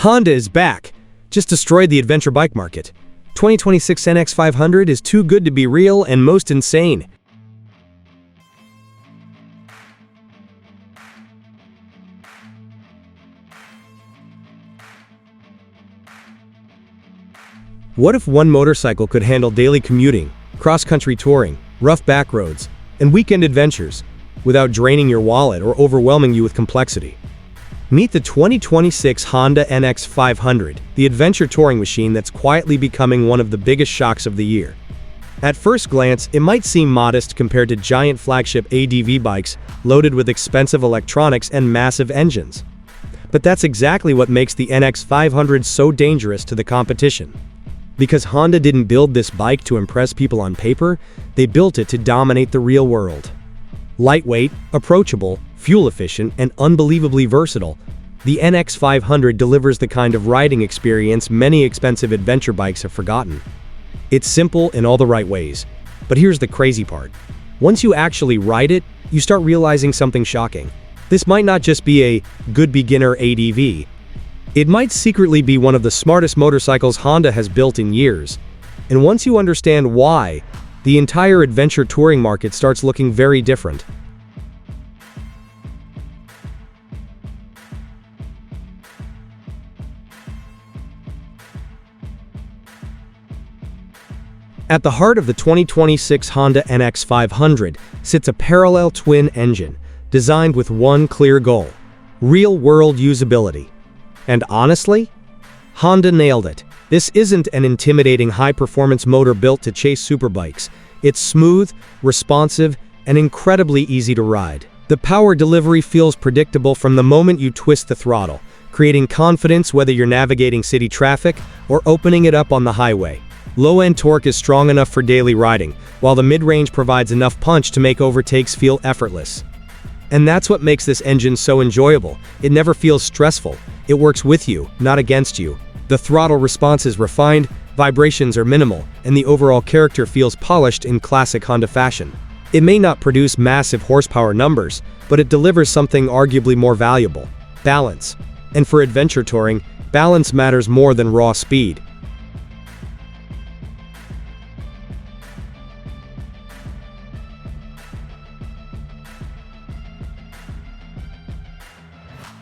Honda is back. Just destroyed the adventure bike market. 2026 NX500 is too good to be real and most insane. What if one motorcycle could handle daily commuting, cross-country touring, rough back roads, and weekend adventures without draining your wallet or overwhelming you with complexity? Meet the 2026 Honda NX500, the adventure touring machine that's quietly becoming one of the biggest shocks of the year. At first glance, it might seem modest compared to giant flagship ADV bikes loaded with expensive electronics and massive engines. But that's exactly what makes the NX500 so dangerous to the competition. Because Honda didn't build this bike to impress people on paper, they built it to dominate the real world. Lightweight, approachable, fuel-efficient, and unbelievably versatile, the NX500 delivers the kind of riding experience many expensive adventure bikes have forgotten. It's simple in all the right ways, but here's the crazy part. Once you actually ride it, you start realizing something shocking. This might not just be a good beginner ADV. It might secretly be one of the smartest motorcycles Honda has built in years. And once you understand why, the entire adventure touring market starts looking very different. At the heart of the 2026 Honda NX500 sits a parallel twin engine, designed with one clear goal: real-world usability. And honestly, Honda nailed it. This isn't an intimidating high-performance motor built to chase superbikes. It's smooth, responsive, and incredibly easy to ride. The power delivery feels predictable from the moment you twist the throttle, creating confidence whether you're navigating city traffic or opening it up on the highway. Low-end torque is strong enough for daily riding, while the mid-range provides enough punch to make overtakes feel effortless. And that's what makes this engine so enjoyable. It never feels stressful. It works with you, not against you. The throttle response is refined, vibrations are minimal, and the overall character feels polished in classic Honda fashion. It may not produce massive horsepower numbers, but it delivers something arguably more valuable: balance. And for adventure touring, balance matters more than raw speed.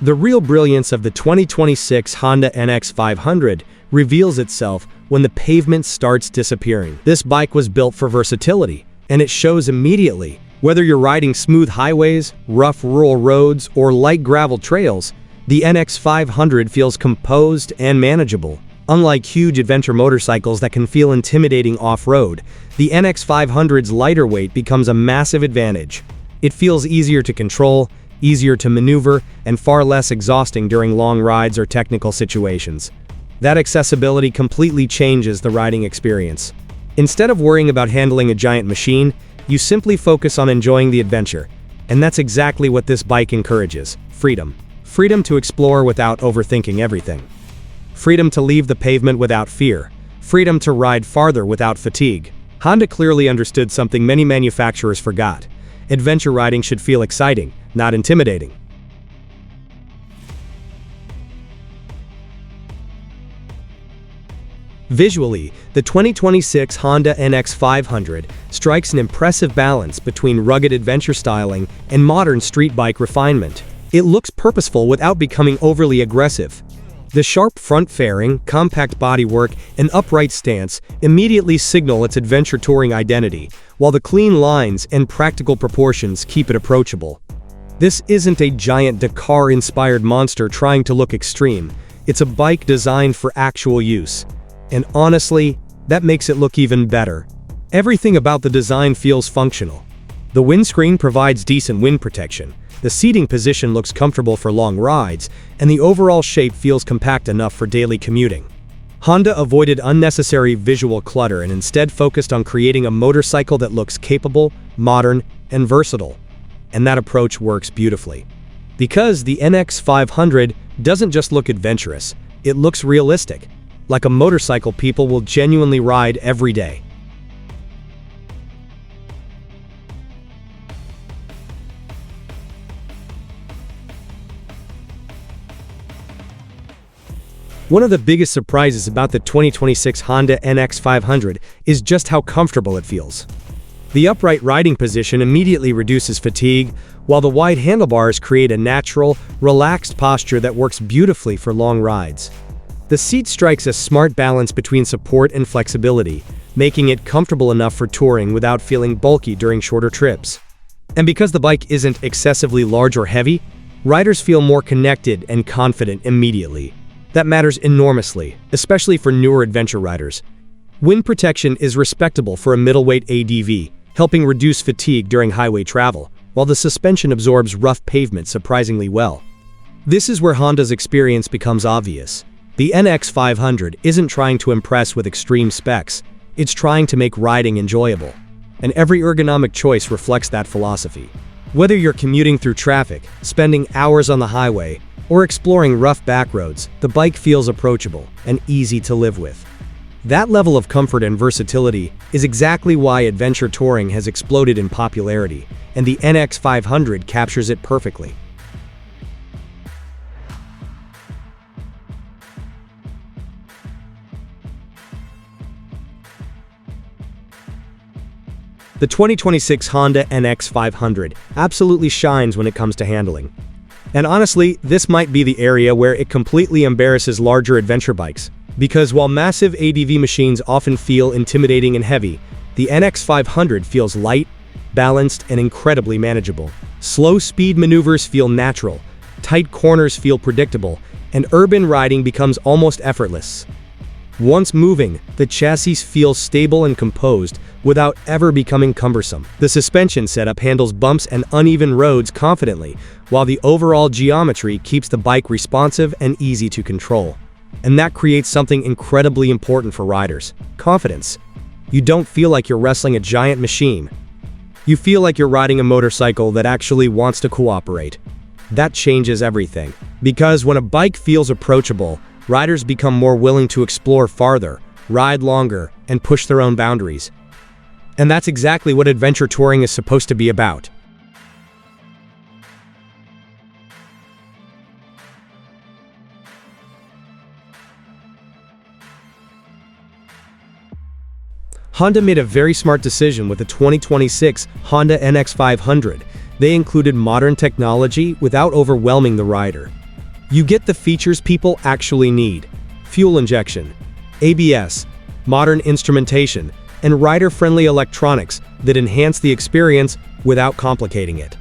The real brilliance of the 2026 Honda NX500 reveals itself when the pavement starts disappearing. This bike was built for versatility, and it shows immediately. Whether you're riding smooth highways, rough rural roads, or light gravel trails, the NX500 feels composed and manageable. Unlike huge adventure motorcycles that can feel intimidating off-road, the NX500's lighter weight becomes a massive advantage. It feels easier to control, easier to maneuver, and far less exhausting during long rides or technical situations. That accessibility completely changes the riding experience. Instead of worrying about handling a giant machine, you simply focus on enjoying the adventure. And that's exactly what this bike encourages: freedom. Freedom to explore without overthinking everything. Freedom to leave the pavement without fear. Freedom to ride farther without fatigue. Honda clearly understood something many manufacturers forgot. Adventure riding should feel exciting, not intimidating. Visually, the 2026 Honda NX500 strikes an impressive balance between rugged adventure styling and modern street bike refinement. It looks purposeful without becoming overly aggressive. The sharp front fairing, compact bodywork, and upright stance immediately signal its adventure touring identity, while the clean lines and practical proportions keep it approachable. This isn't a giant Dakar-inspired monster trying to look extreme. It's a bike designed for actual use. And honestly, that makes it look even better. Everything about the design feels functional. The windscreen provides decent wind protection, the seating position looks comfortable for long rides, and the overall shape feels compact enough for daily commuting. Honda avoided unnecessary visual clutter and instead focused on creating a motorcycle that looks capable, modern, and versatile. And that approach works beautifully. Because the NX500 doesn't just look adventurous, it looks realistic, like a motorcycle people will genuinely ride every day. One of the biggest surprises about the 2026 Honda NX500 is just how comfortable it feels. The upright riding position immediately reduces fatigue, while the wide handlebars create a natural, relaxed posture that works beautifully for long rides. The seat strikes a smart balance between support and flexibility, making it comfortable enough for touring without feeling bulky during shorter trips. And because the bike isn't excessively large or heavy, riders feel more connected and confident immediately. That matters enormously, especially for newer adventure riders. Wind protection is respectable for a middleweight ADV, helping reduce fatigue during highway travel, while the suspension absorbs rough pavement surprisingly well. This is where Honda's experience becomes obvious. The NX500 isn't trying to impress with extreme specs, it's trying to make riding enjoyable. And every ergonomic choice reflects that philosophy. Whether you're commuting through traffic, spending hours on the highway, or exploring rough back roads, the bike feels approachable and easy to live with. That level of comfort and versatility is exactly why adventure touring has exploded in popularity, and the NX500 captures it perfectly. The 2026 Honda NX500 absolutely shines when it comes to handling. And honestly, this might be the area where it completely embarrasses larger adventure bikes. Because while massive ADV machines often feel intimidating and heavy, the NX500 feels light, balanced, and incredibly manageable. Slow speed maneuvers feel natural, tight corners feel predictable, and urban riding becomes almost effortless. Once moving, the chassis feels stable and composed without ever becoming cumbersome. The suspension setup handles bumps and uneven roads confidently, while the overall geometry keeps the bike responsive and easy to control. And that creates something incredibly important for riders: confidence. You don't feel like you're wrestling a giant machine. You feel like you're riding a motorcycle that actually wants to cooperate. That changes everything. Because when a bike feels approachable, riders become more willing to explore farther, ride longer, and push their own boundaries. And that's exactly what adventure touring is supposed to be about. Honda made a very smart decision with the 2026 Honda NX500. They included modern technology without overwhelming the rider. You get the features people actually need: fuel injection, ABS, modern instrumentation, and rider-friendly electronics that enhance the experience without complicating it.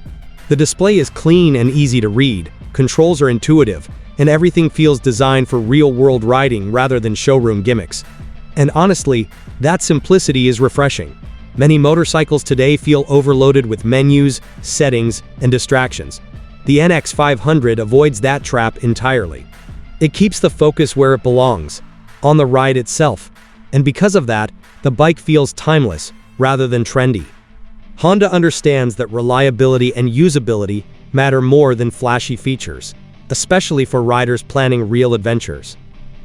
The display is clean and easy to read, controls are intuitive, and everything feels designed for real-world riding rather than showroom gimmicks. And honestly, that simplicity is refreshing. Many motorcycles today feel overloaded with menus, settings, and distractions. The NX500 avoids that trap entirely. It keeps the focus where it belongs, on the ride itself. And because of that, the bike feels timeless rather than trendy. Honda understands that reliability and usability matter more than flashy features, especially for riders planning real adventures.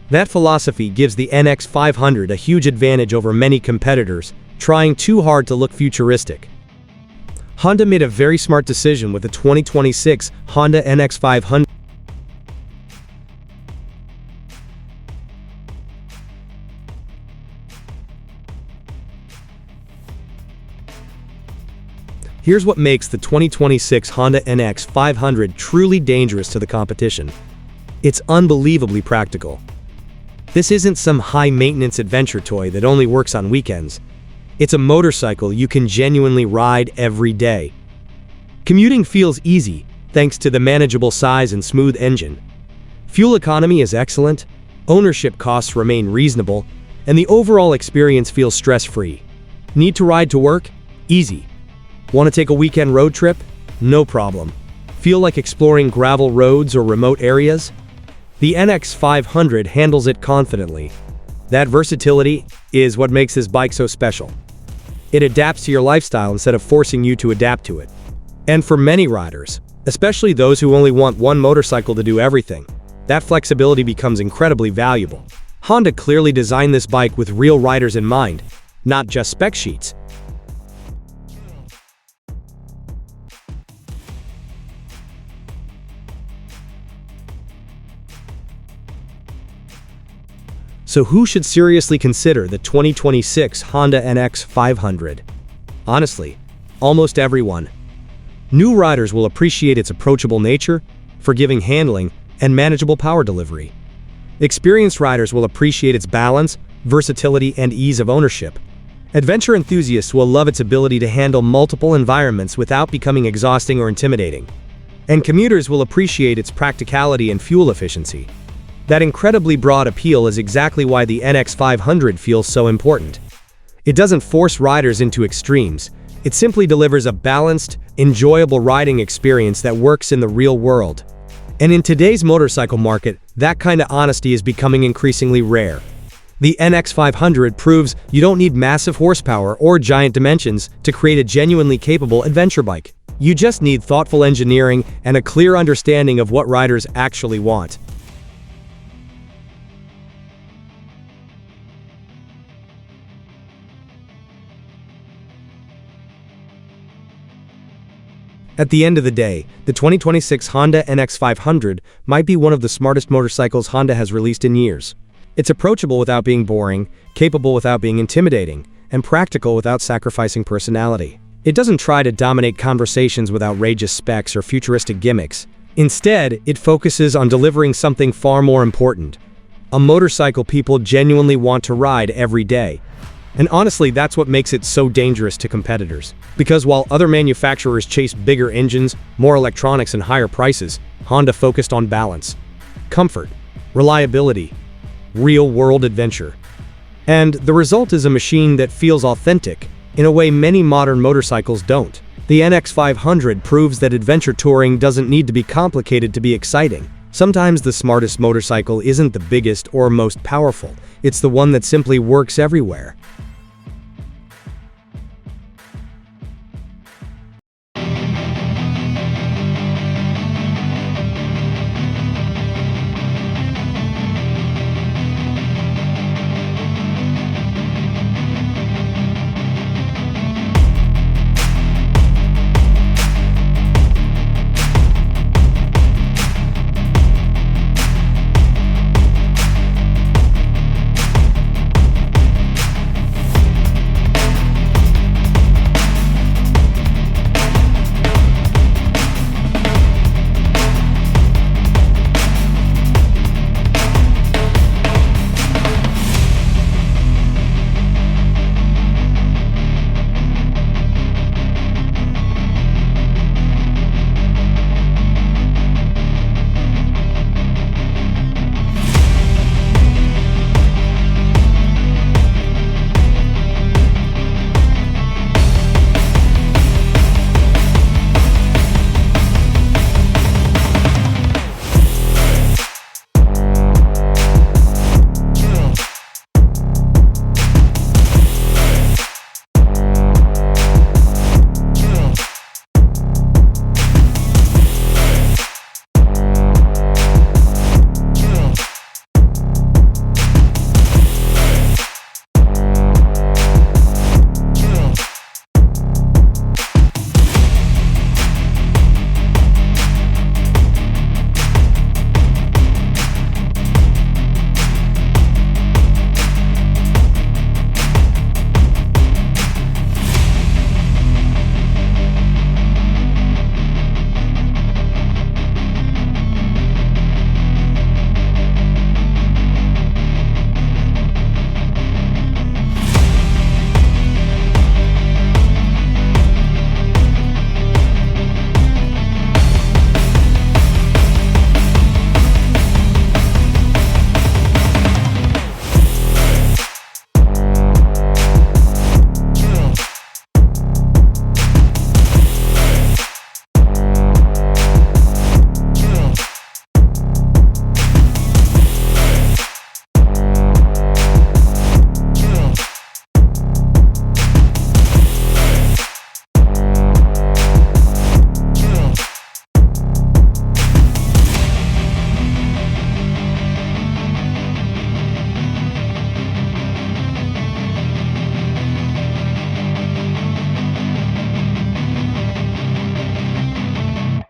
That philosophy gives the NX500 a huge advantage over many competitors trying too hard to look futuristic. Honda made a very smart decision with the 2026 Honda NX500. Here's what makes the 2026 Honda NX500 truly dangerous to the competition. It's unbelievably practical. This isn't some high-maintenance adventure toy that only works on weekends. It's a motorcycle you can genuinely ride every day. Commuting feels easy thanks to the manageable size and smooth engine. Fuel economy is excellent, ownership costs remain reasonable, and the overall experience feels stress-free. Need to ride to work? Easy. Want to take a weekend road trip? No problem. Feel like exploring gravel roads or remote areas? The NX500 handles it confidently. That versatility is what makes this bike so special. It adapts to your lifestyle instead of forcing you to adapt to it. And for many riders, especially those who only want one motorcycle to do everything, that flexibility becomes incredibly valuable. Honda clearly designed this bike with real riders in mind, not just spec sheets. So who should seriously consider the 2026 Honda NX500? Honestly, almost everyone. New riders will appreciate its approachable nature, forgiving handling, and manageable power delivery. Experienced riders will appreciate its balance, versatility, and ease of ownership. Adventure enthusiasts will love its ability to handle multiple environments without becoming exhausting or intimidating. And commuters will appreciate its practicality and fuel efficiency. That incredibly broad appeal is exactly why the NX500 feels so important. It doesn't force riders into extremes. It simply delivers a balanced, enjoyable riding experience that works in the real world. And in today's motorcycle market, that kind of honesty is becoming increasingly rare. The NX500 proves you don't need massive horsepower or giant dimensions to create a genuinely capable adventure bike. You just need thoughtful engineering and a clear understanding of what riders actually want. At the end of the day, the 2026 Honda NX500 might be one of the smartest motorcycles Honda has released in years. It's approachable without being boring, capable without being intimidating, and practical without sacrificing personality. It doesn't try to dominate conversations with outrageous specs or futuristic gimmicks. Instead, it focuses on delivering something far more important: a motorcycle people genuinely want to ride every day. And honestly, that's what makes it so dangerous to competitors. Because while other manufacturers chase bigger engines, more electronics, and higher prices, Honda focused on balance, comfort, reliability, real-world adventure. And the result is a machine that feels authentic, in a way many modern motorcycles don't. The NX500 proves that adventure touring doesn't need to be complicated to be exciting. Sometimes the smartest motorcycle isn't the biggest or most powerful, it's the one that simply works everywhere.